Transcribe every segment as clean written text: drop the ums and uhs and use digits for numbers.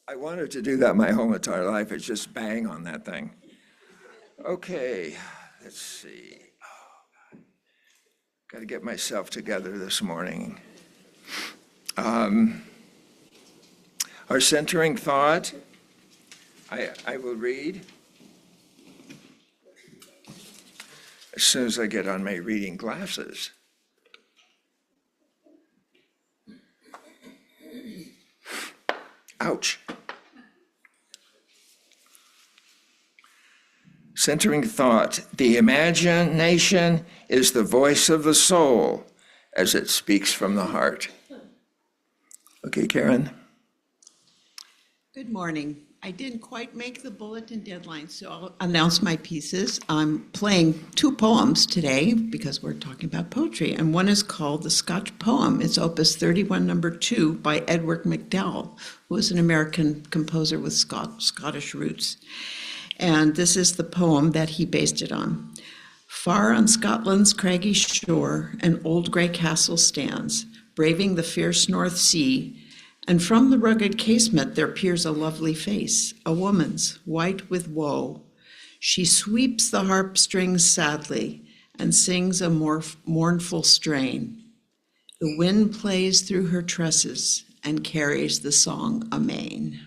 I wanted to do that my whole entire life. It's just bang on that thing. Okay, let's see. Got to get myself together this morning. Our centering thought, I will read as soon as I get on my reading glasses. Ouch. Centering thought, the imagination is the voice of the soul as it speaks from the heart. Okay, Karen. Good morning. I didn't quite make the bulletin deadline, so I'll announce my pieces. I'm playing two poems today because we're talking about poetry, and one is called The Scotch Poem. It's Opus 31, number 2 by Edward MacDowell, who is an American composer with Scottish roots. And this is the poem that he based it on. Far on Scotland's craggy shore, an old grey castle stands, braving the fierce North Sea, and from the rugged casement there peers a lovely face, a woman's, white with woe. She sweeps the harp strings sadly and sings a mournful strain. The wind plays through her tresses and carries the song amain.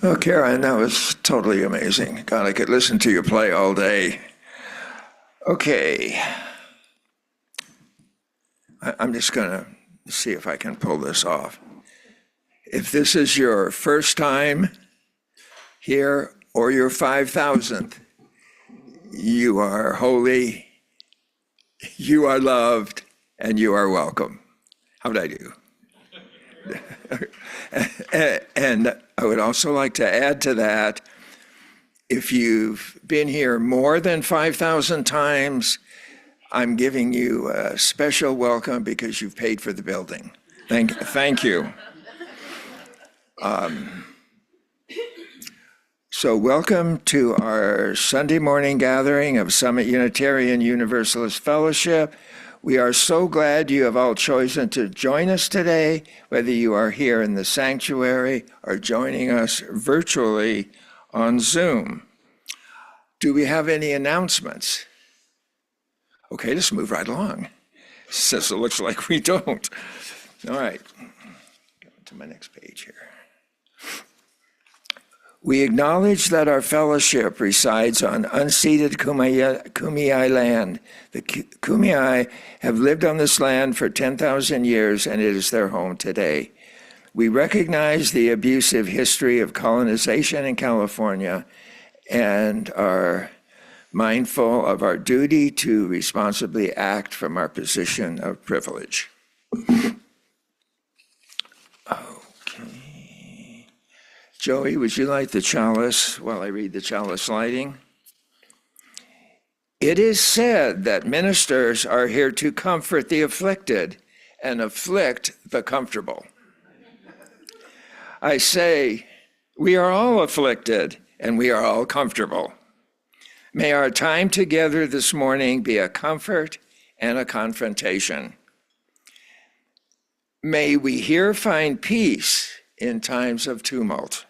Oh, Karen, that was totally amazing. God, I could listen to you play all day. Okay. I'm just going to see if I can pull this off. If this is your first time here or your 5,000th, you are holy, you are loved, and you are welcome. How would I do? And I would also like to add to that, if you've been here more than 5,000 times, I'm giving you a special welcome because you've paid for the building. Thank you. So welcome to our Sunday morning gathering of Summit Unitarian Universalist Fellowship. We are so glad you have all chosen to join us today, whether you are here in the sanctuary or joining us virtually on Zoom. Do we have any announcements? Okay, let's move right along, since it looks like we don't. All right, go to my next page here. We acknowledge that our fellowship resides on unceded Kumeyaay land. The Kumeyaay have lived on this land for 10,000 years, and it is their home today. We recognize the abusive history of colonization in California and are mindful of our duty to responsibly act from our position of privilege. Joey, would you light the chalice while I read the chalice lighting? It is said that ministers are here to comfort the afflicted and afflict the comfortable. I say, we are all afflicted and we are all comfortable. May our time together this morning be a comfort and a confrontation. May we here find peace in times of tumult.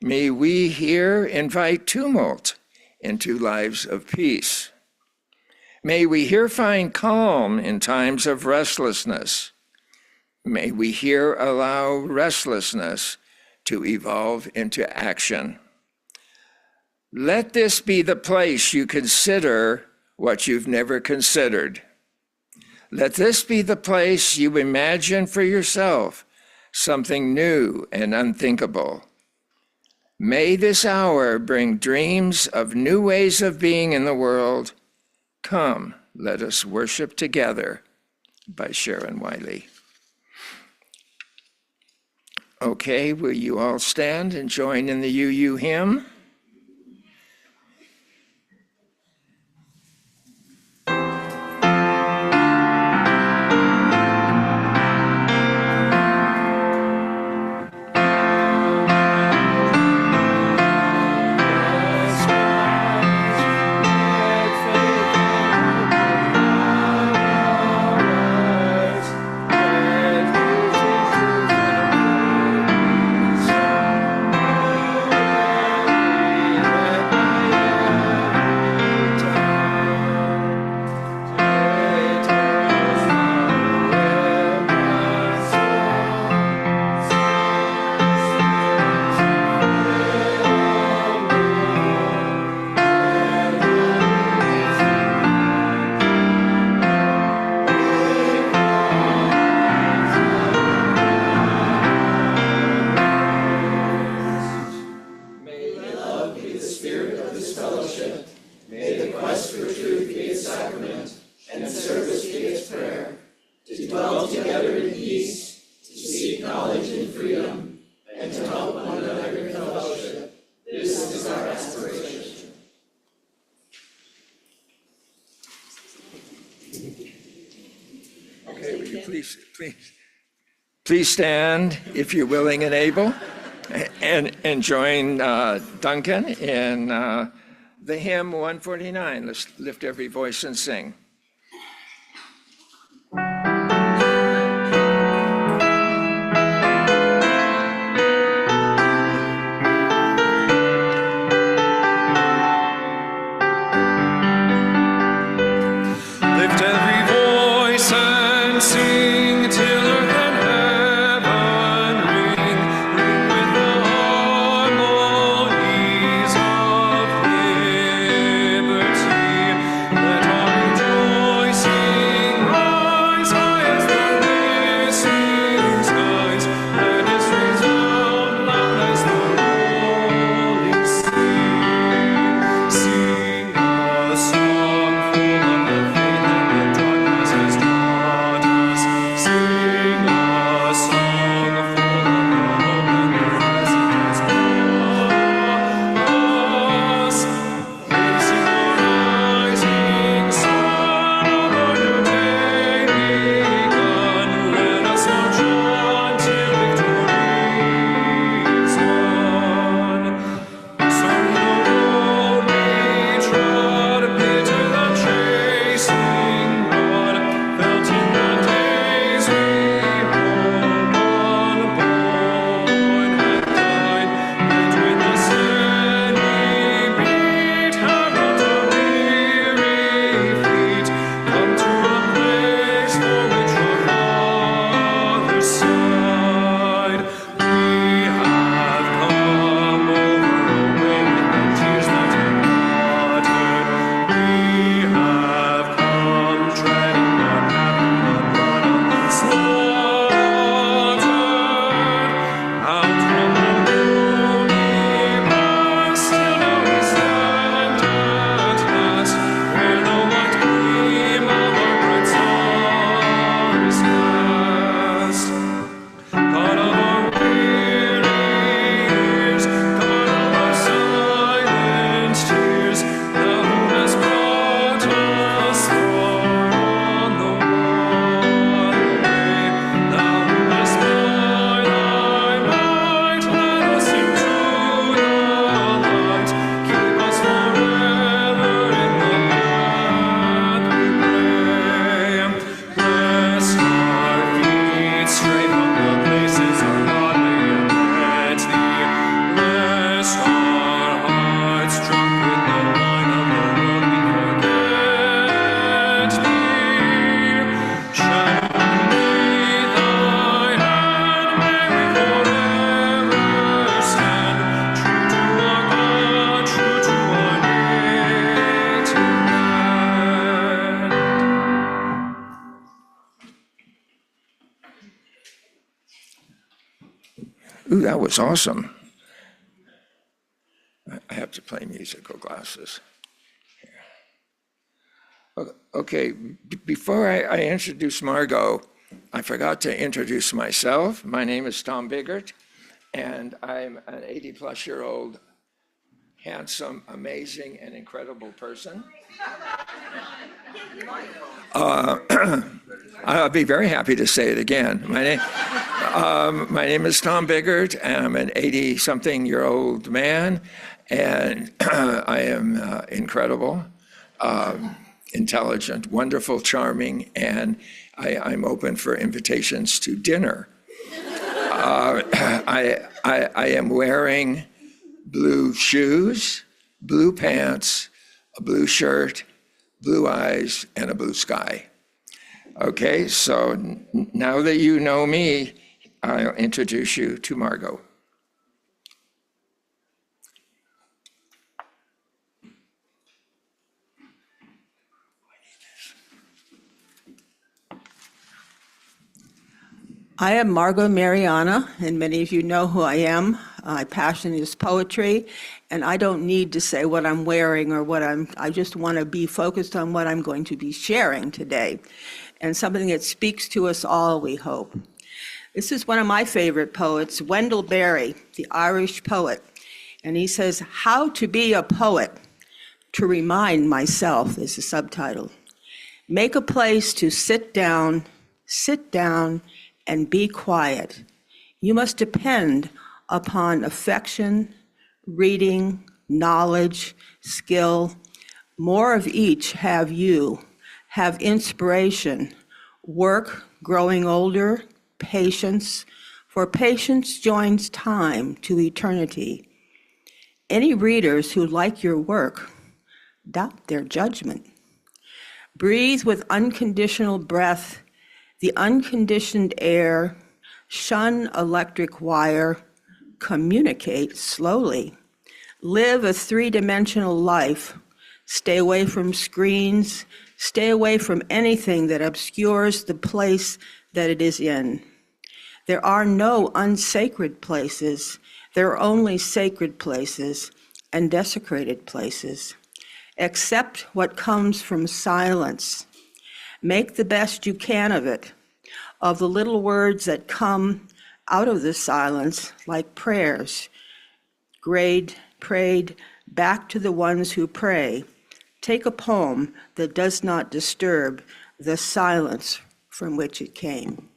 May we here invite tumult into lives of peace. May we here find calm in times of restlessness. May we here allow restlessness to evolve into action. Let this be the place you consider what you've never considered. Let this be the place you imagine for yourself something new and unthinkable. May this hour bring dreams of new ways of being in the world. Come, let us worship together, by Sharon Wiley. Okay, will you all stand and join in the UU hymn? Please stand if you're willing and able, and join Duncan in the hymn 149. Let's lift every voice and sing. Lift every voice and sing till earth and heaven ring with the harmony Ooh, that was awesome. I have to play musical glasses. Okay, before I introduce Margot, I forgot to introduce myself. My name is Tom Biggert, and I'm an 80-plus-year-old, handsome, amazing, and incredible person. I'll be very happy to say it again. My name is Tom Biggert, and I'm an 80-something-year-old man, and I am incredible, intelligent, wonderful, charming, and I'm open for invitations to dinner. I am wearing blue shoes, blue pants, a blue shirt, blue eyes, and a blue sky. Okay, so now that you know me, I'll introduce you to Margot. I am Margot Mariana, and many of you know who I am. My passion is poetry, and I don't need to say what I'm wearing or I just want to be focused on what I'm going to be sharing today, and something that speaks to us all, we hope. This is one of my favorite poets, Wendell Berry, the Irish poet, and he says, "How to be a poet, to remind myself," is the subtitle. Make a place to sit down, and be quiet. You must depend upon affection, reading, knowledge, skill. More of each have you. Have inspiration, work, growing older, patience, for patience joins time to eternity. Any readers who like your work, doubt their judgment. Breathe with unconditional breath, the unconditioned air, shun electric wire, communicate slowly. Live a three-dimensional life. Stay away from screens. Stay away from anything that obscures the place that it is in. There are no unsacred places. There are only sacred places and desecrated places. Accept what comes from silence. Make the best you can of it, of the little words that come out of the silence, like prayers, prayed back to the ones who pray. Take a poem that does not disturb the silence from which it came.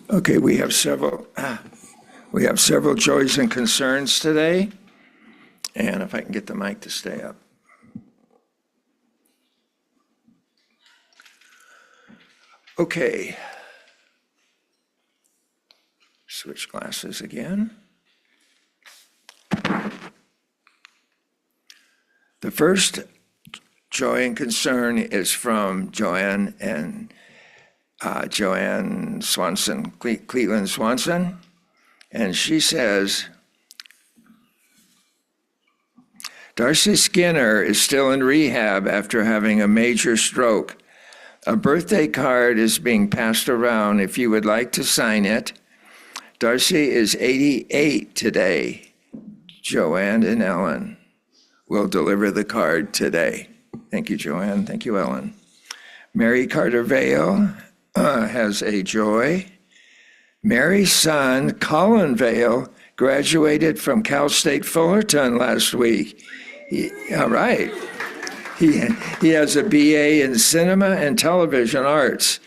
Okay, we have several joys and concerns today. And if I can get the mic to stay up. Okay. Switch glasses again. The first joy and concern is from Joanne Swanson, Cleveland Swanson, and she says, Darcy Skinner is still in rehab after having a major stroke. A birthday card is being passed around if you would like to sign it. Darcy is 88 today. Joanne and Ellen will deliver the card today. Thank you, Joanne. Thank you, Ellen. Mary Carter Vale has a joy. Mary's son, Colin Vale, graduated from Cal State Fullerton last week. All right. He has a BA in cinema and television arts.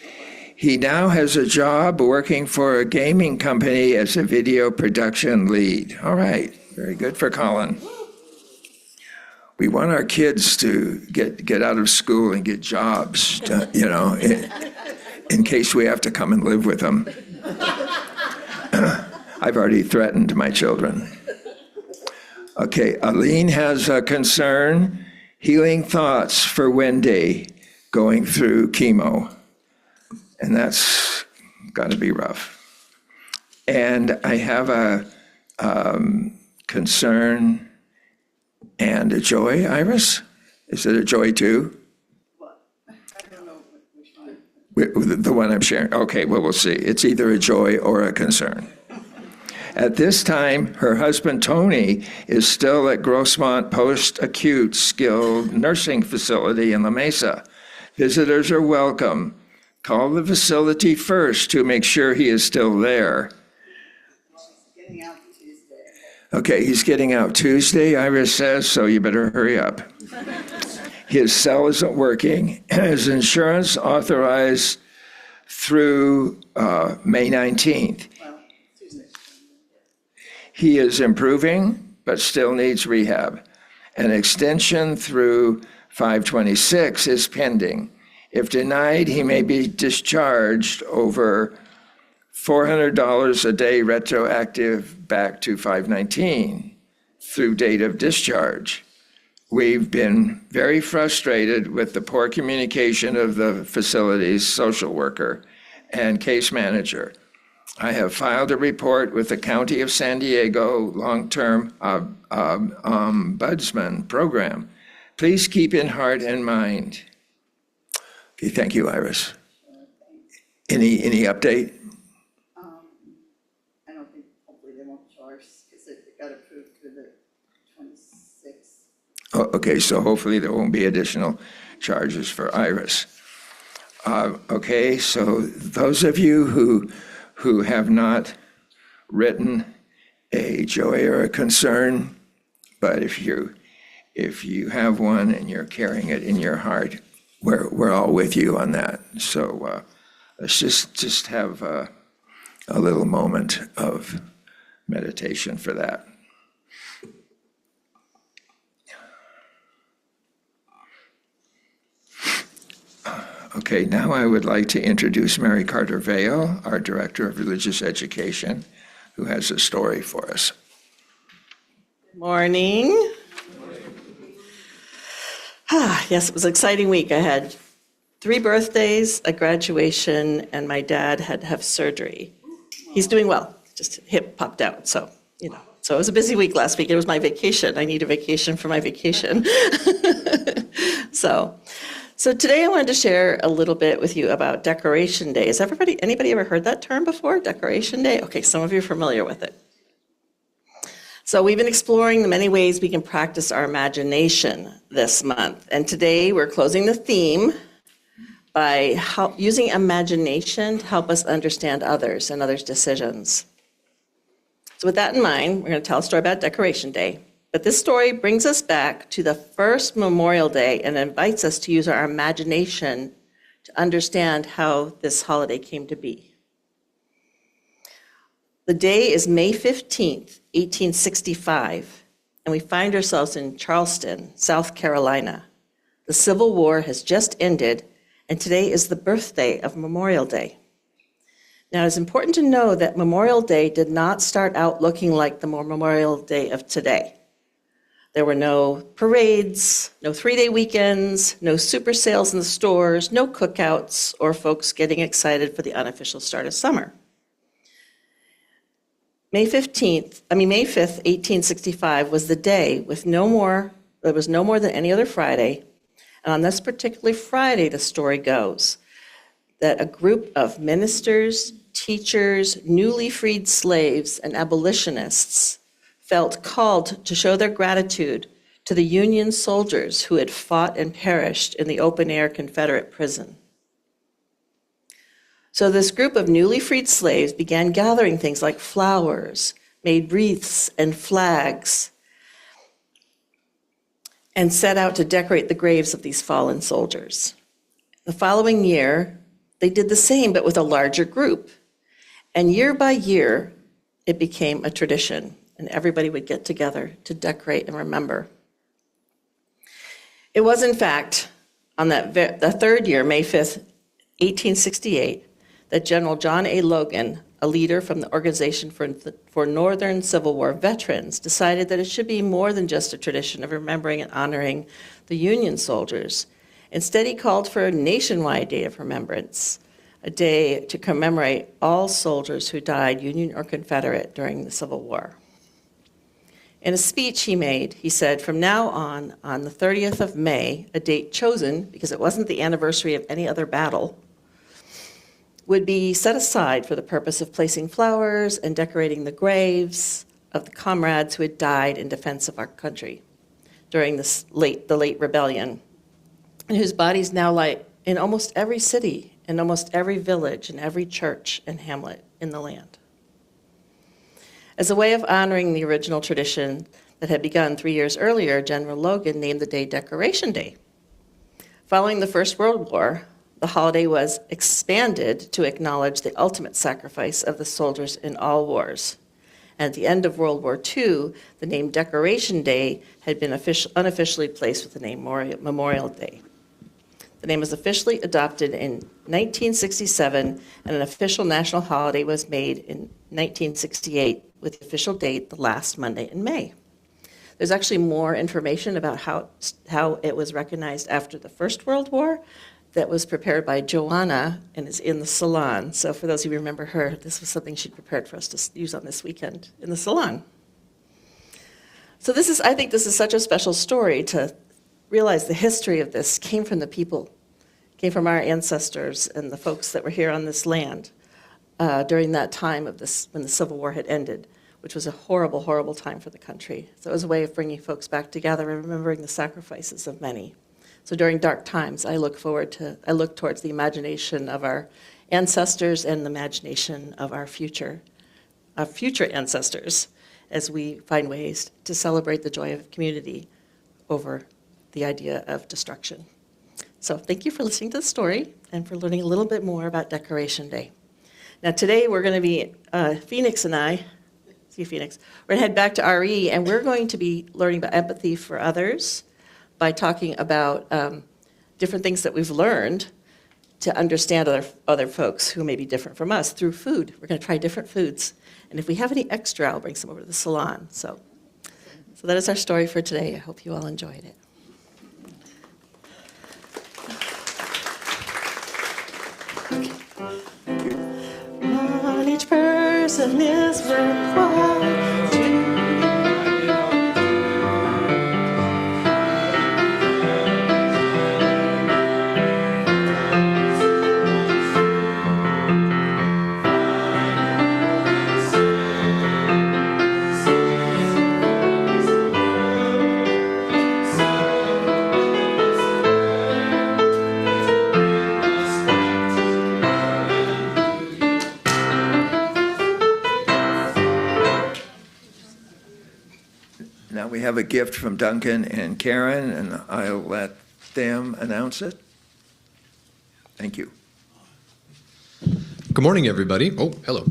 He now has a job working for a gaming company as a video production lead. All right. Very good for Colin. We want our kids to get out of school and get jobs, in case we have to come and live with them. I've already threatened my children. Okay, Aline has a concern, healing thoughts for Wendy going through chemo. And that's got to be rough. And I have concern, and a joy, Iris? Is it a joy too? I don't know which one. The one I'm sharing. Okay, well, we'll see. It's either a joy or a concern. At this time, her husband, Tony, is still at Grossmont Post-Acute Skilled Nursing Facility in La Mesa. Visitors are welcome. Call the facility first to make sure he is still there. Getting out Tuesday. Okay, he's getting out Tuesday, Iris says, so you better hurry up. His cell isn't working. His insurance authorized through May 19th. Well, Tuesday. He is improving, but still needs rehab. An extension through 5/26 is pending. If denied, he may be discharged over $400 a day retroactive back to 5/19 through date of discharge. We've been very frustrated with the poor communication of the facility's social worker and case manager. I have filed a report with the County of San Diego Long-Term Ombudsman Program. Please keep in heart and mind. Okay, thank you, Iris. Any update? I don't think, hopefully they won't charge, because it got approved through the 26th. Oh, okay, so hopefully there won't be additional charges for Iris. Okay, so those of you who have not written a joy or a concern, but if you have one and you're carrying it in your heart, we're all with you on that. So let's just have a little moment of meditation for that. Okay, now I would like to introduce Mary Carter Vale, our Director of Religious Education, who has a story for us. Morning. Yes, it was an exciting week. I had 3 birthdays, a graduation, and my dad had to have surgery. He's doing well, just hip popped out, so, So it was a busy week last week. It was my vacation. I need a vacation for my vacation. So today I wanted to share a little bit with you about Decoration Day. Has anybody ever heard that term before, Decoration Day? Okay, some of you are familiar with it. So we've been exploring the many ways we can practice our imagination this month. And today we're closing the theme by using imagination to help us understand others and others' decisions. So with that in mind, we're going to tell a story about Decoration Day. But this story brings us back to the first Memorial Day and invites us to use our imagination to understand how this holiday came to be. The day is May 15th, 1865, and we find ourselves in Charleston, South Carolina. The Civil War has just ended, and today is the birthday of Memorial Day. Now, it's important to know that Memorial Day did not start out looking like the Memorial Day of today. There were no parades, no 3-day weekends, no super sales in the stores, no cookouts, or folks getting excited for the unofficial start of summer. May 5th, 1865 was the day there was no more than any other Friday. And on this particular Friday, the story goes that a group of ministers, teachers, newly freed slaves, and abolitionists felt called to show their gratitude to the Union soldiers who had fought and perished in the open-air Confederate prison. So this group of newly freed slaves began gathering things like flowers, made wreaths and flags, and set out to decorate the graves of these fallen soldiers. The following year, they did the same, but with a larger group. And year by year, it became a tradition, and everybody would get together to decorate and remember. It was, in fact, on the third year, May 5th, 1868, that General John A. Logan, a leader from the Organization for Northern Civil War Veterans, decided that it should be more than just a tradition of remembering and honoring the Union soldiers. Instead, he called for a nationwide day of remembrance, a day to commemorate all soldiers who died, Union or Confederate, during the Civil War. In a speech he made, he said, from now on the 30th of May, a date chosen because it wasn't the anniversary of any other battle, would be set aside for the purpose of placing flowers and decorating the graves of the comrades who had died in defense of our country during the late rebellion, and whose bodies now lie in almost every city, in almost every village, and every church and hamlet in the land. As a way of honoring the original tradition that had begun 3 years earlier, General Logan named the day Decoration Day. Following the First World War, the holiday was expanded to acknowledge the ultimate sacrifice of the soldiers in all wars. And at the end of World War II, the name Decoration Day had been unofficially placed with the name Memorial Day. The name was officially adopted in 1967, and an official national holiday was made in 1968, with the official date the last Monday in May. There's actually more information about how it was recognized after the First World War that was prepared by Joanna and is in the salon. So for those of you who remember her, this was something she'd prepared for us to use on this weekend in the salon. So I think this is such a special story to realize the history of this came from the people, came from our ancestors and the folks that were here on this land during that time of this, when the Civil War had ended, which was a horrible, horrible time for the country. So it was a way of bringing folks back together and remembering the sacrifices of many. So during dark times, I look towards the imagination of our ancestors and the imagination of our future ancestors as we find ways to celebrate the joy of community over the idea of destruction. So thank you for listening to the story and for learning a little bit more about Decoration Day. Now today we're going to be, Phoenix and I, see Phoenix, we're going to head back to RE and we're going to be learning about empathy for others by talking about different things that we've learned to understand other folks who may be different from us through food. We're going to try different foods. And if we have any extra, I'll bring some over to the salon. So that is our story for today. I hope you all enjoyed it. On each person is worthwhile. Now we have a gift from Duncan and Karen, and I'll let them announce it. Thank you. Good morning, everybody. Oh, hello.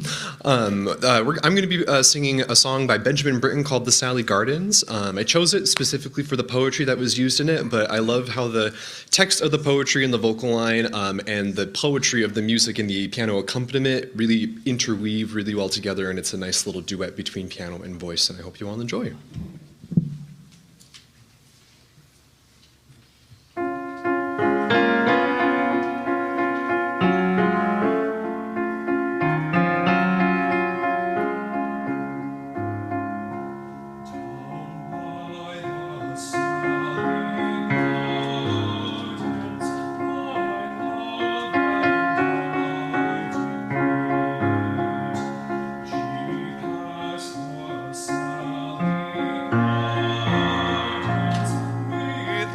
I'm going to be singing a song by Benjamin Britten called The Sally Gardens. I chose it specifically for the poetry that was used in it, but I love how the text of the poetry and the vocal line and the poetry of the music and the piano accompaniment really interweave really well together, and it's a nice little duet between piano and voice, and I hope you all enjoy.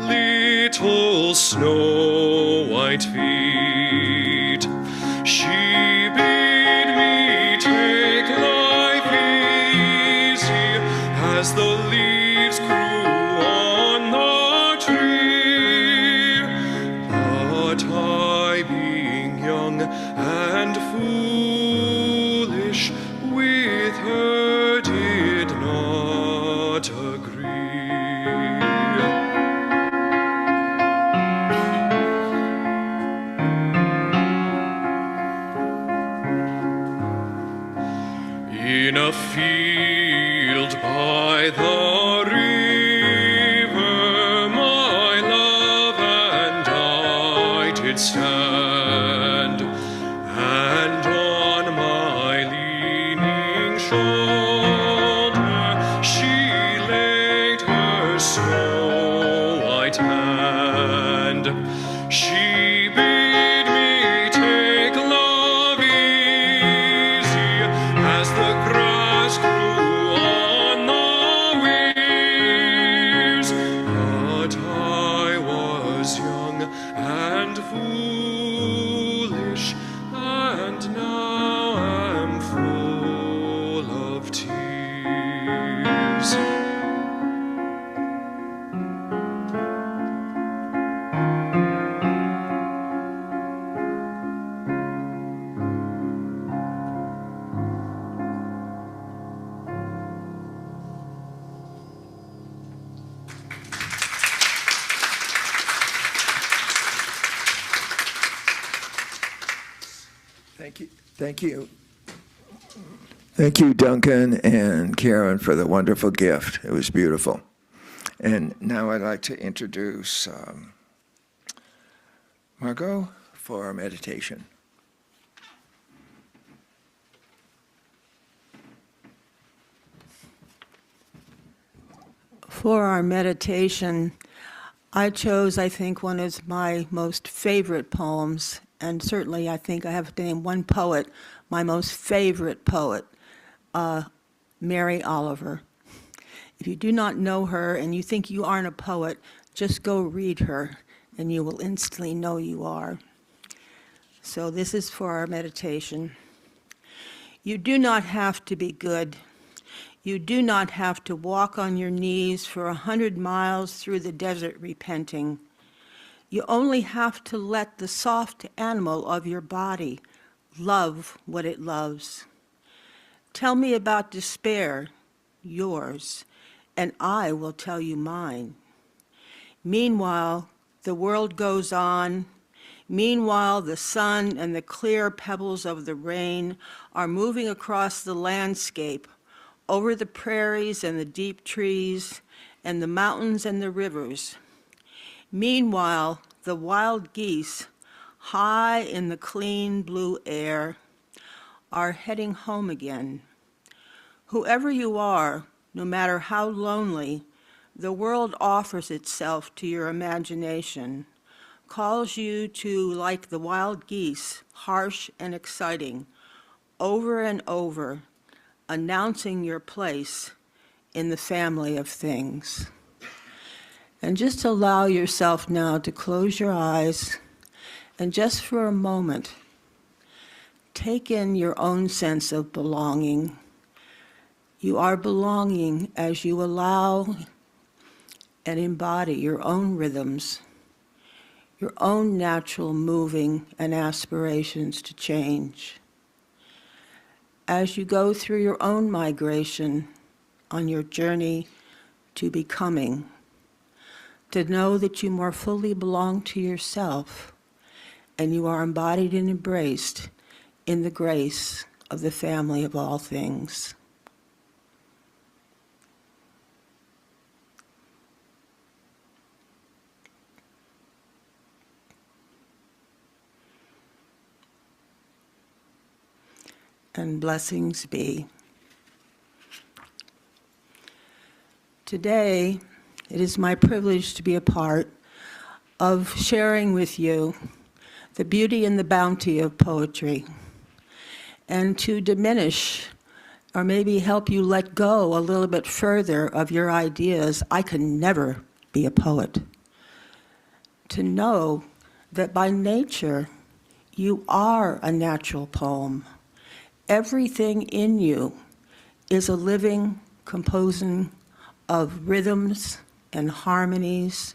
Little snow-white feet, she bade me take life easy as the leaves grew on the tree. But I, being young and foolish, with her did not agree. In a field by the river, my love and I did stand, and on my leaning shoulder she lay. She bade me take love easy as the grass grew on the weirs. But I was young and foolish, and now am full of tears. Thank you. Thank you. Thank you, Duncan and Karen, for the wonderful gift. It was beautiful. And now I'd like to introduce Margot for our meditation. For our meditation, I chose, I think, one of my most favorite poems, and certainly I think I have to name one poet, my most favorite poet, Mary Oliver. If you do not know her and you think you aren't a poet, just go read her and you will instantly know you are. So this is for our meditation. You do not have to be good. You do not have to walk on your knees for 100 miles through the desert repenting. You only have to let the soft animal of your body love what it loves. Tell me about despair, yours, and I will tell you mine. Meanwhile, the world goes on. Meanwhile, the sun and the clear pebbles of the rain are moving across the landscape, over the prairies and the deep trees, and the mountains and the rivers. Meanwhile, the wild geese, high in the clean blue air, are heading home again. Whoever you are, no matter how lonely, the world offers itself to your imagination, calls you to, like the wild geese, harsh and exciting, over and over, announcing your place in the family of things. And just allow yourself now to close your eyes and just for a moment, take in your own sense of belonging. You are belonging as you allow and embody your own rhythms, your own natural moving and aspirations to change. As you go through your own migration on your journey to becoming, to know that you more fully belong to yourself and you are embodied and embraced in the grace of the family of all things. And blessings be. Today, it is my privilege to be a part of sharing with you the beauty and the bounty of poetry, and to diminish or maybe help you let go a little bit further of your ideas, I can never be a poet. To know that by nature, you are a natural poem. Everything in you is a living composing of rhythms and harmonies,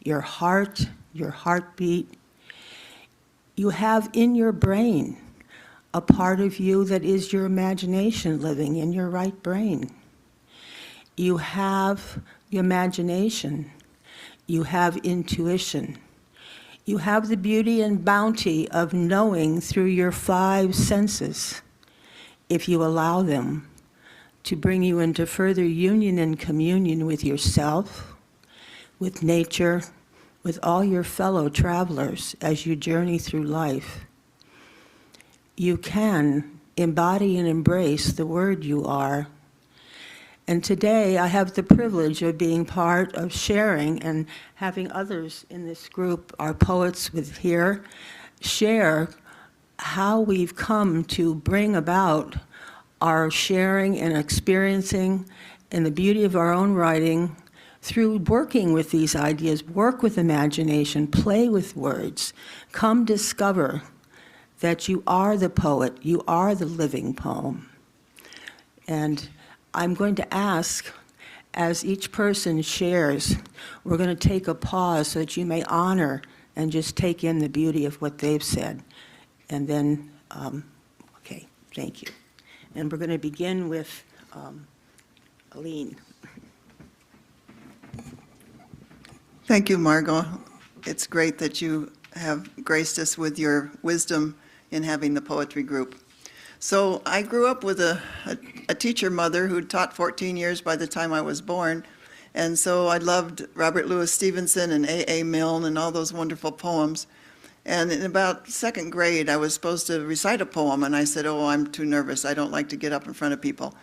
your heart, your heartbeat. You have in your brain a part of you that is your imagination living in your right brain. You have imagination. You have intuition. You have the beauty and bounty of knowing through your 5 senses, if you allow them to bring you into further union and communion with yourself, with nature, with all your fellow travelers as you journey through life. You can embody and embrace the word you are And today I have the privilege of being part of sharing and having others in this group, our poets with here, share how we've come to bring about our sharing and experiencing and the beauty of our own writing through working with these ideas, work with imagination, play with words. Come discover that you are the poet, you are the living poem. And I'm going to ask, as each person shares, we're going to take a pause so that you may honor and just take in the beauty of what they've said. And then, okay, thank you. And we're going to begin with Aline. Thank you, Margot. It's great that you have graced us with your wisdom in having the poetry group. So I grew up with a teacher mother who taught 14 years by the time I was born. And so I loved Robert Louis Stevenson and A.A. Milne and all those wonderful poems. And in about second grade, I was supposed to recite a poem. And I said, oh, I'm too nervous. I don't like to get up in front of people.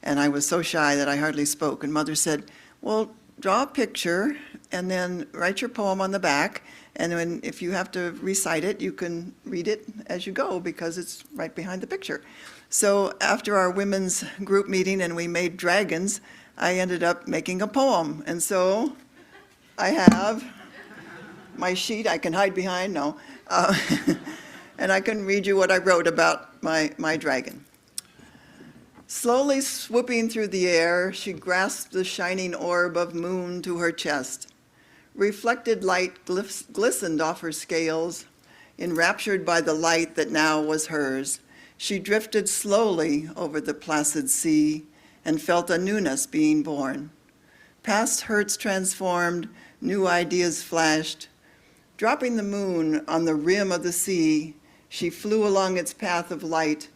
And I was so shy that I hardly spoke. And Mother said, well, draw a picture and then write your poem on the back. And if you have to recite it, you can read it as you go because it's right behind the picture. So after our women's group meeting and we made dragons, I ended up making a poem. And so I have my sheet I can hide behind, no. And I can read you what I wrote about my dragon. Slowly swooping through the air, she grasped the shining orb of moon to her chest. Reflected light glistened off her scales. Enraptured by the light that now was hers, she drifted slowly over the placid sea and felt a newness being born. Past hurts transformed, new ideas flashed. Dropping the moon on the rim of the sea, she flew along its path of light,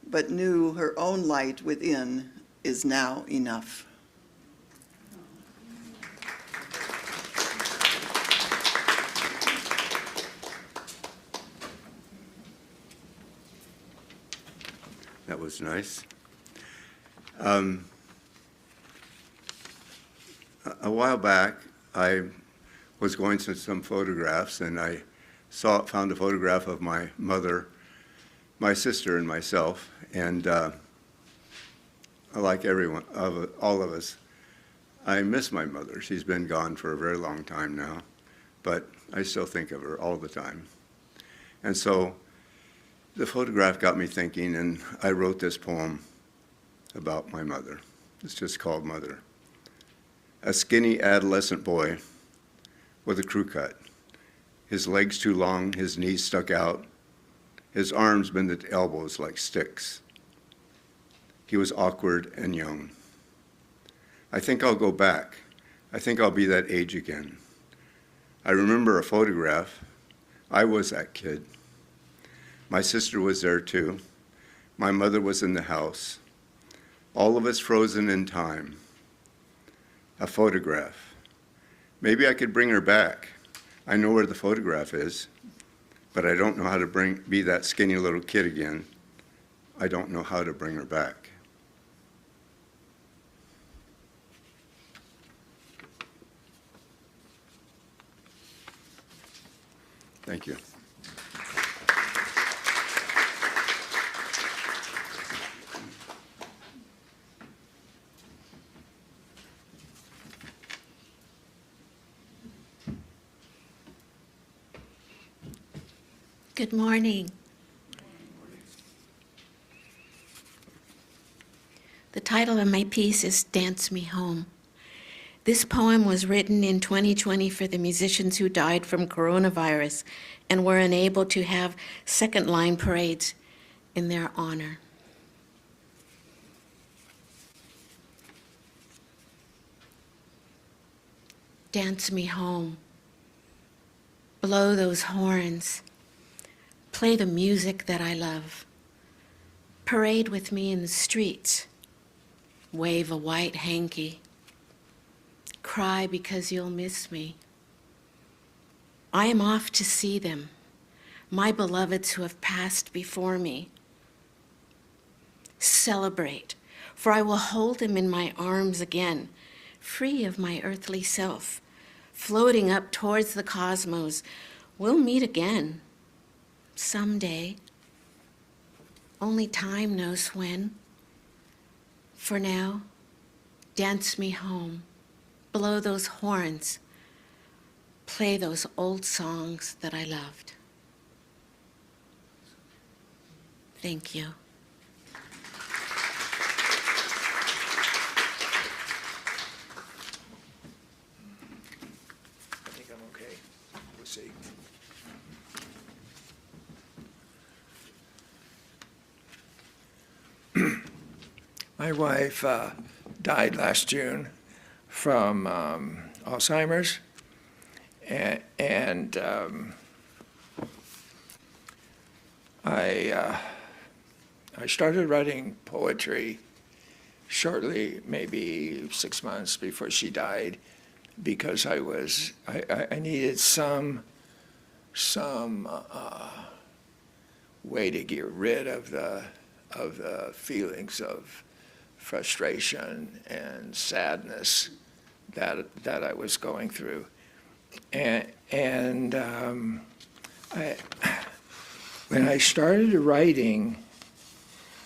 but knew her own light within is now enough. That was nice. A while back, I was going through some photographs, and I found a photograph of my mother, my sister, and myself. And like everyone, all of us, I miss my mother. She's been gone for a very long time now, but I still think of her all the time. And so the photograph got me thinking, and I wrote this poem about my mother. It's just called Mother. A skinny adolescent boy with a crew cut. His legs too long, his knees stuck out, his arms bent at elbows like sticks. He was awkward and young. I think I'll go back. I think I'll be that age again. I remember a photograph. I was that kid. My sister was there too. My mother was in the house. All of us frozen in time. A photograph. Maybe I could bring her back. I know where the photograph is, but I don't know how to be that skinny little kid again. I don't know how to bring her back. Thank you. Good morning. The title of my piece is Dance Me Home. This poem was written in 2020 for the musicians who died from coronavirus and were unable to have second line parades in their honor. Dance me home. Blow those horns. Play the music that I love. Parade with me in the streets. Wave a white hanky. Cry because you'll miss me. I am off to see them, my beloveds who have passed before me. Celebrate, for I will hold him in my arms again, free of my earthly self, floating up towards the cosmos. We'll meet again, someday. Only time knows when. For now, dance me home, blow those horns, play those old songs that I loved. Thank you. I think I'm okay. We'll see. My wife died last June from Alzheimer's, and I started writing poetry shortly, maybe 6 months before she died, because I needed some way to get rid of the feelings of frustration and sadness that I was going through, and when I started writing,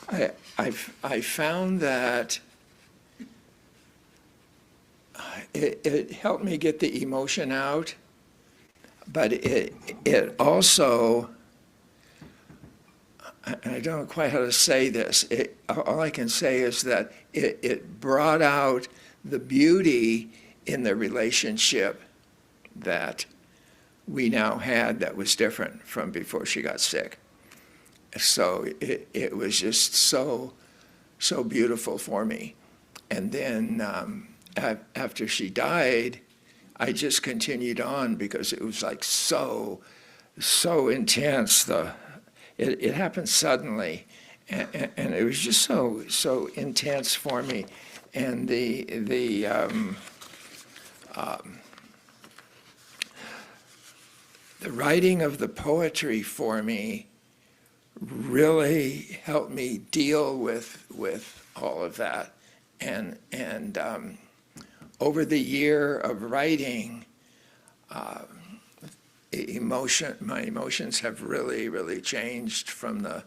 I found that it helped me get the emotion out, but it also, I don't know quite how to say this. All I can say is that it brought out the beauty in the relationship that we now had that was different from before she got sick. So it was just so beautiful for me. And then after she died, I just continued on because it was like so intense. It happened suddenly, and it was just so intense for me. And the writing of the poetry for me really helped me deal with all of that. And over the year of writing, my emotions have really changed from the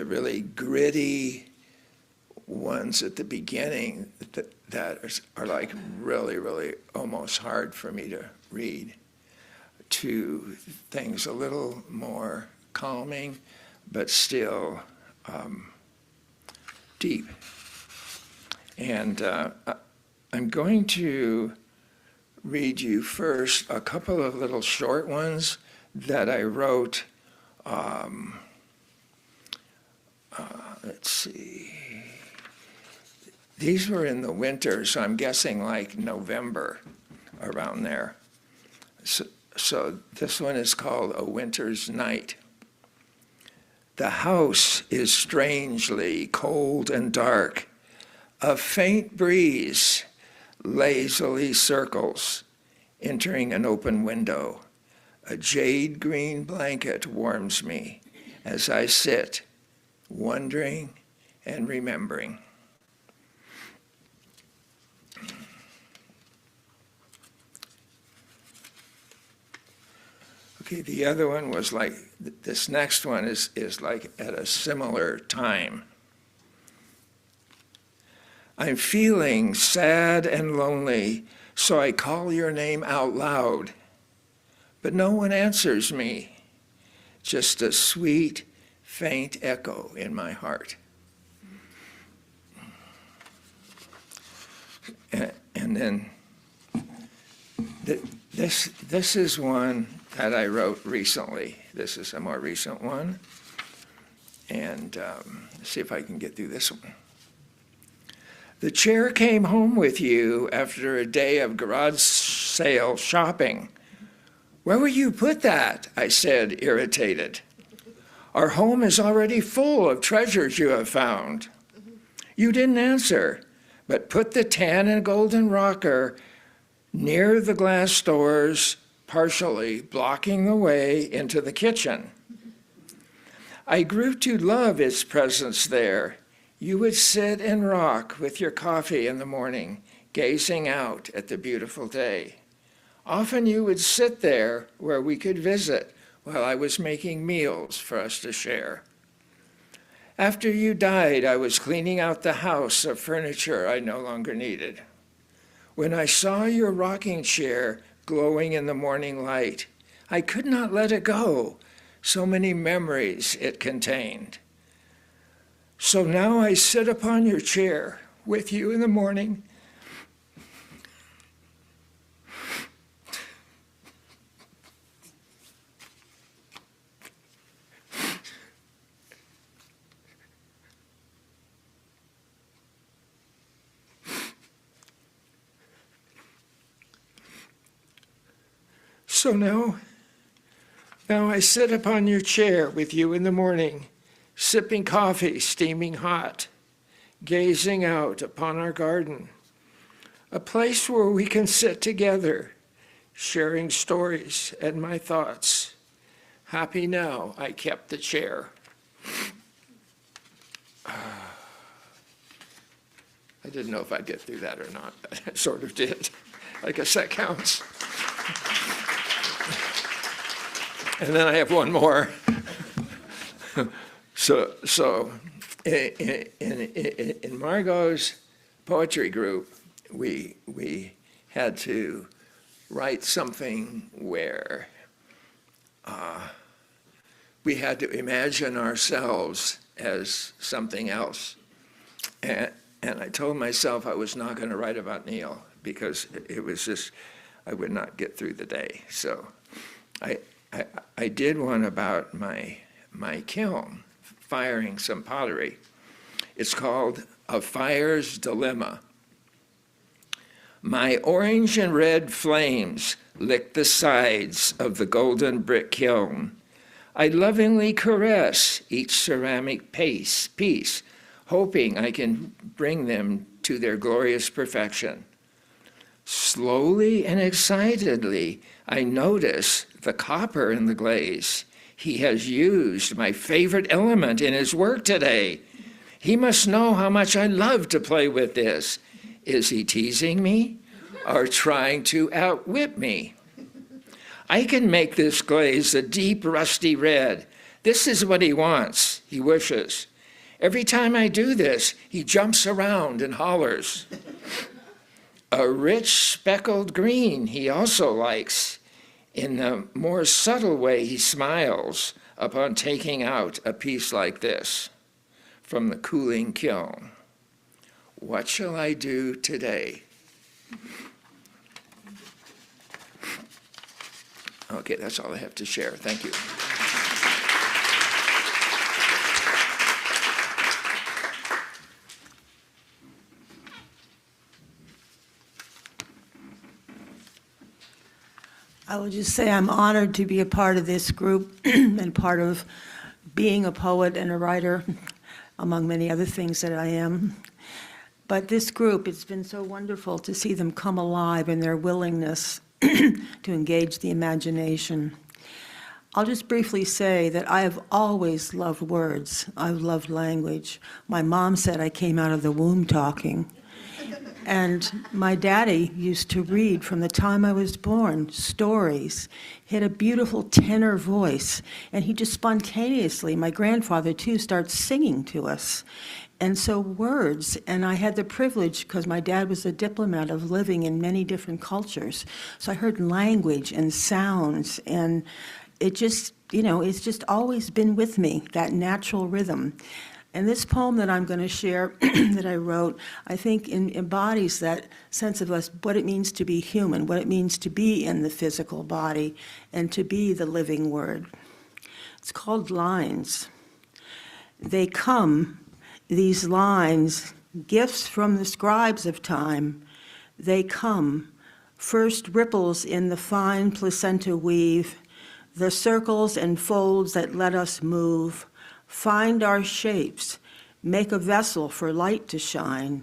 really gritty ones at the beginning that are like really almost hard for me to read, to things a little more calming, but still deep. And I'm going to read you first a couple of little short ones that I wrote. Let's see. These were in the winter, so I'm guessing like November, around there. So this one is called A Winter's Night. The house is strangely cold and dark. A faint breeze lazily circles, entering an open window. A jade green blanket warms me as I sit, wondering and remembering. Okay, the other one was like, this next one is like at a similar time. I'm feeling sad and lonely, so I call your name out loud. But no one answers me, just a sweet, faint echo in my heart. And then this is one that I wrote recently. This is a more recent one. And let's see if I can get through this one. The chair came home with you after a day of garage sale shopping. Where will you put that? I said, irritated. Our home is already full of treasures you have found. You didn't answer, but put the tan and golden rocker near the glass doors, partially blocking the way into the kitchen. I grew to love its presence there, You would sit and rock with your coffee in the morning, gazing out at the beautiful day. Often you would sit there where we could visit while I was making meals for us to share. After you died, I was cleaning out the house of furniture I no longer needed. When I saw your rocking chair glowing in the morning light, I could not let it go. So many memories it contained. So now I sit upon your chair with you in the morning. So now I sit upon your chair with you in the morning, sipping coffee steaming hot, gazing out upon our garden, a place where we can sit together, sharing stories and my thoughts. Happy now I kept the chair. I didn't know if I'd get through that or not, but I sort of did. I guess that counts. And then I have one more. So in Margot's poetry group, we had to write something where we had to imagine ourselves as something else. And I told myself I was not going to write about Neil because it was just, I would not get through the day. So I did one about my kiln, firing some pottery. It's called A Fire's Dilemma. My orange and red flames lick the sides of the golden brick kiln. I lovingly caress each ceramic piece, hoping I can bring them to their glorious perfection. Slowly and excitedly, I notice the copper in the glaze. He has used my favorite element in his work today. He must know how much I love to play with this. Is he teasing me or trying to outwit me? I can make this glaze a deep rusty red. This is what he wants, he wishes. Every time I do this, he jumps around and hollers. A rich speckled green he also likes. In the more subtle way, he smiles upon taking out a piece like this from the cooling kiln. What shall I do today? Okay, that's all I have to share. Thank you. I will just say I'm honored to be a part of this group and part of being a poet and a writer, among many other things that I am. But this group, it's been so wonderful to see them come alive in their willingness to engage the imagination. I'll just briefly say that I have always loved words. I've loved language. My mom said I came out of the womb talking. And my daddy used to read from the time I was born, stories. He had a beautiful tenor voice, and he just spontaneously, my grandfather too, starts singing to us. And so words, and I had the privilege, because my dad was a diplomat, of living in many different cultures. So I heard language and sounds, and it just, it's just always been with me, that natural rhythm. And this poem that I'm going to share that I wrote, I think embodies that sense of us, what it means to be human, what it means to be in the physical body, and to be the living word. It's called Lines. They come, these lines, gifts from the scribes of time. They come, first ripples in the fine placenta weave, the circles and folds that let us move, find our shapes, make a vessel for light to shine,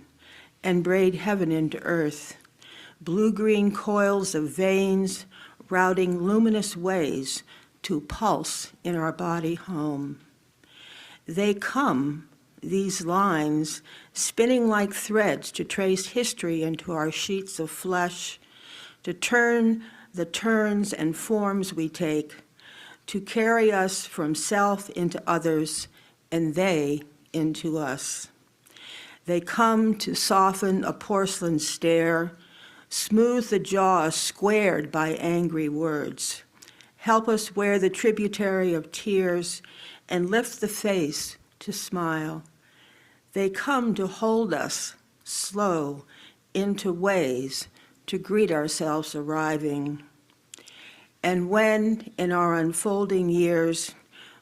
and braid heaven into earth. Blue-green coils of veins routing luminous ways to pulse in our body home. They come, these lines, spinning like threads to trace history into our sheets of flesh, to turn the turns and forms we take, to carry us from self into others and they into us. They come to soften a porcelain stare, smooth the jaw squared by angry words, help us wear the tributary of tears and lift the face to smile. They come to hold us, slow, into ways to greet ourselves arriving. And when, in our unfolding years,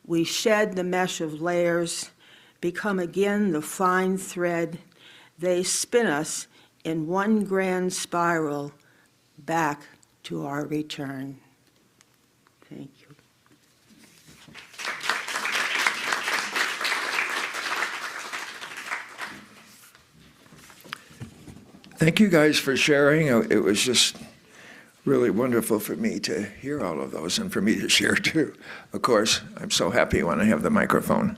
we shed the mesh of layers, become again the fine thread, they spin us in one grand spiral back to our return. Thank you. Thank you guys for sharing. It was just really wonderful for me to hear all of those and for me to share too. Of course, I'm so happy when I have the microphone.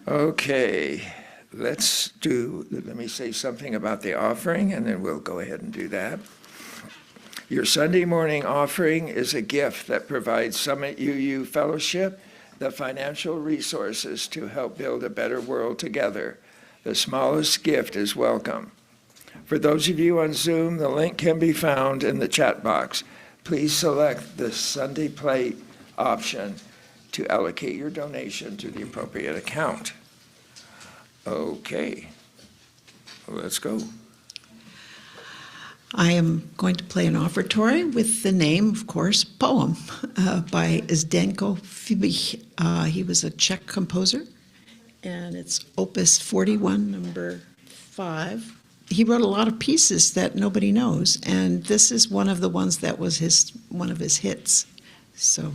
Okay, let me say something about the offering and then we'll go ahead and do that. Your Sunday morning offering is a gift that provides Summit UU Fellowship the financial resources to help build a better world together. The smallest gift is welcome. For those of you on Zoom, the link can be found in the chat box. Please select the Sunday Plate option to allocate your donation to the appropriate account. Okay, let's go. I am going to play an offertory with the name, of course, Poem by Zdenko Fibich. He was a Czech composer, and it's Opus 41, number 5. He wrote a lot of pieces that nobody knows, and this is one of the ones that was one of his hits. So.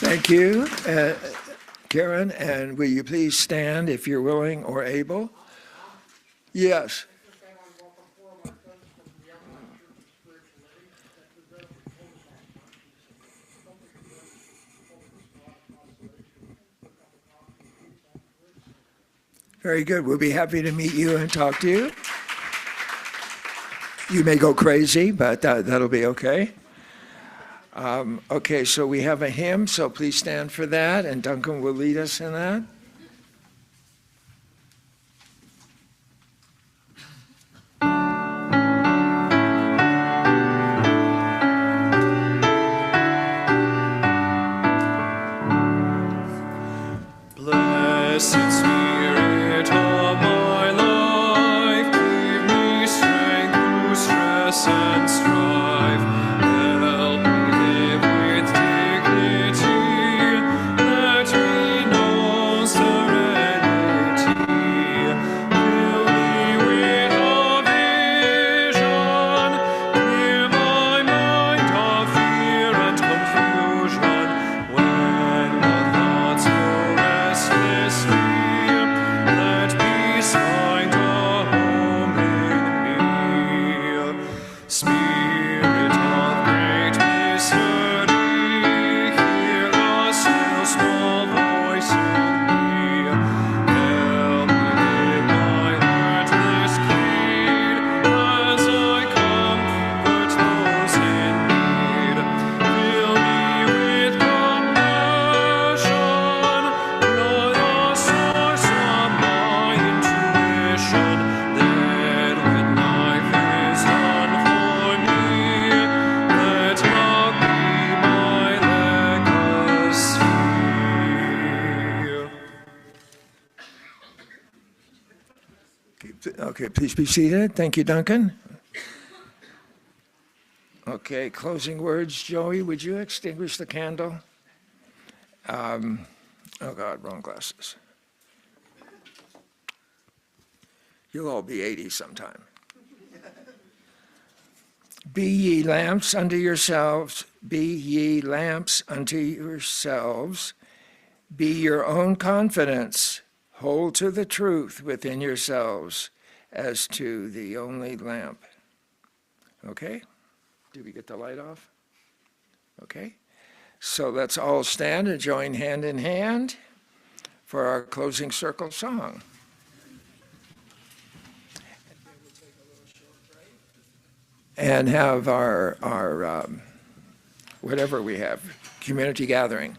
Thank you, Karen, and will you please stand if you're willing or able? Yes. Very good. We'll be happy to meet you and talk to you. You may go crazy, but that'll be okay. Okay, so we have a hymn, so please stand for that, and Duncan will lead us in that. Blessed Okay, please be seated. Thank you, Duncan. Okay, closing words. Joey, would you extinguish the candle? Oh God, wrong glasses. You'll all be 80 sometime. Be ye lamps unto yourselves, be ye lamps unto yourselves, be your own confidence, hold to the truth within yourselves as to the only lamp. Okay? Did we get the light off? Okay. So let's all stand and join hand in hand for our closing circle song. And have our whatever we have, community gathering.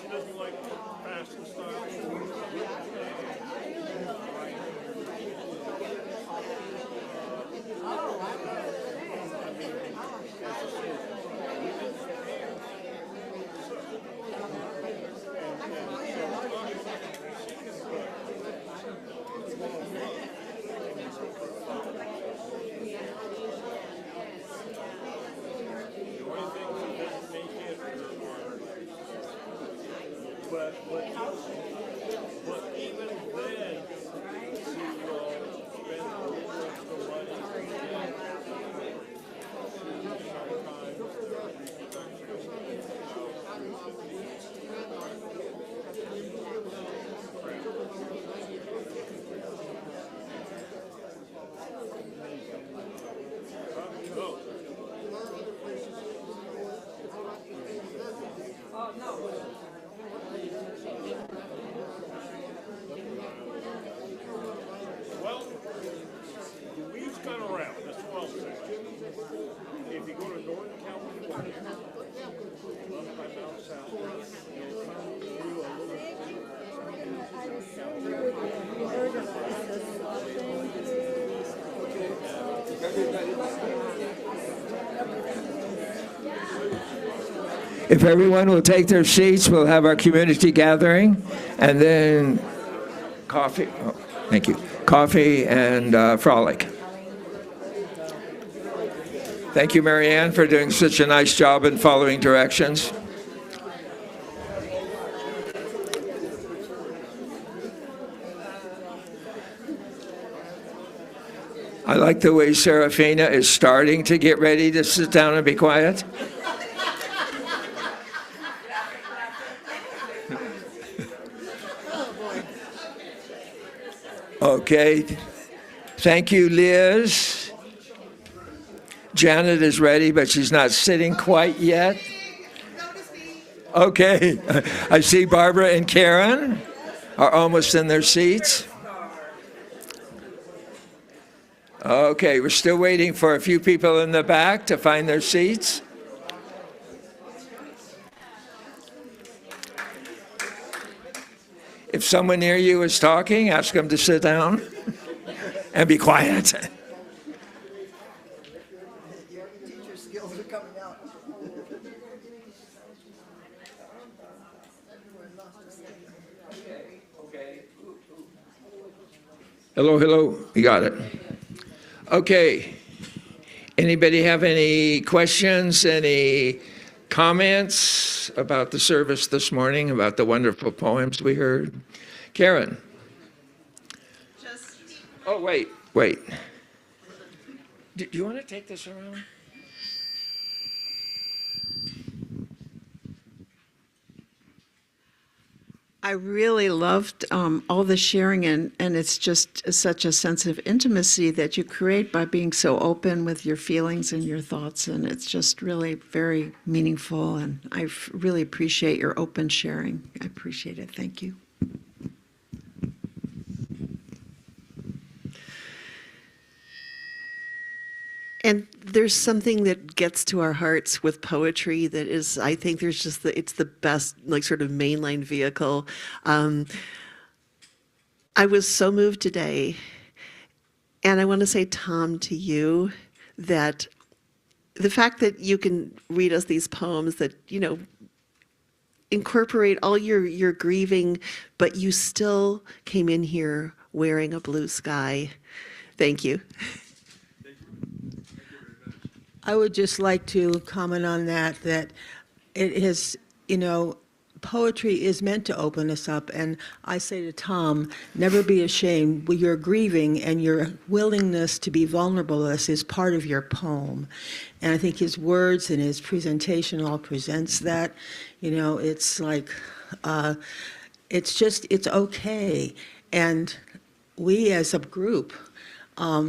She doesn't like fast and stuff. Well, the weeds gone around, that's what I'll say. If you go to Northern California, up by Mount South, you'll come through a little. If everyone will take their seats, we'll have our community gathering, and then coffee. Oh, thank you. Coffee and frolic. Thank you, Marianne, for doing such a nice job in following directions. I like the way Serafina is starting to get ready to sit down and be quiet. Okay. Thank you, Liz. Janet is ready, but she's not sitting quite yet. Okay. I see Barbara and Karen are almost in their seats. Okay, we're still waiting for a few people in the back to find their seats. If someone near you is talking, ask them to sit down and be quiet. Your teacher skills are coming out. Hello, hello. You got it. Okay. Anybody have any questions, any comments about the service this morning, about the wonderful poems we heard? Karen? Oh, wait. Do you want to take this around? I really loved all the sharing, and it's just such a sense of intimacy that you create by being so open with your feelings and your thoughts, and it's just really very meaningful, and I really appreciate your open sharing. I appreciate it. Thank you. And there's something that gets to our hearts with poetry that is, I think there's just it's the best, like, sort of mainline vehicle. I was so moved today, and I want to say, Tom, to you, that the fact that you can read us these poems that, incorporate all your grieving, but you still came in here wearing a blue sky. Thank you. I would just like to comment on that it is, poetry is meant to open us up. And I say to Tom, never be ashamed. Your grieving and your willingness to be vulnerable to us is part of your poem. And I think his words and his presentation all presents that. It's like, it's okay. And we as a group,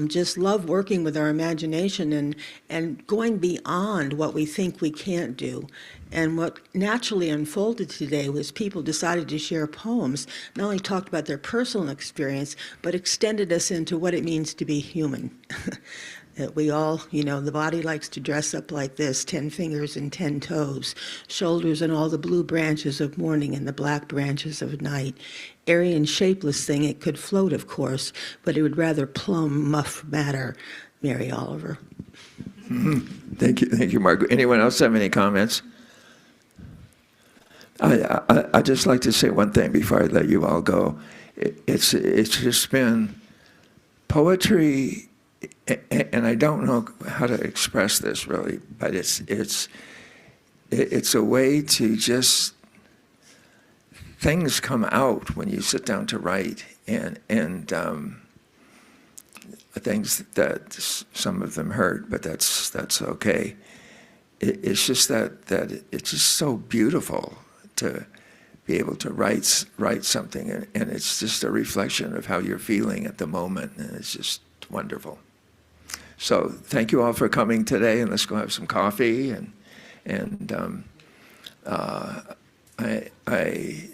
just love working with our imagination and going beyond what we think we can't do. And what naturally unfolded today was people decided to share poems, not only talked about their personal experience, but extended us into what it means to be human. That we all, the body likes to dress up like this, 10 fingers and 10 toes, shoulders and all the blue branches of morning and the black branches of night. Airy and shapeless thing, it could float, of course, but it would rather plumb muff matter. Mary Oliver. Mm-hmm. Thank you, Margaret. Anyone else have any comments? I'd just like to say one thing before I let you all go. It's just been poetry, and I don't know how to express this really, but it's a way to just things come out when you sit down to write, and things that some of them hurt, but that's okay. It's just that it's just so beautiful to be able to write something, and it's just a reflection of how you're feeling at the moment, and it's just wonderful. So thank you all for coming today, and let's go have some coffee.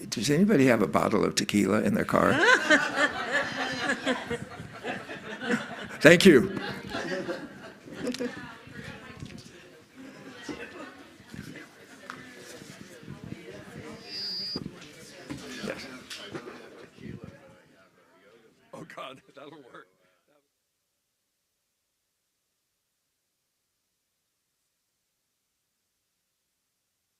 Does anybody have a bottle of tequila in their car? Thank you. Yes. Oh God, that'll work.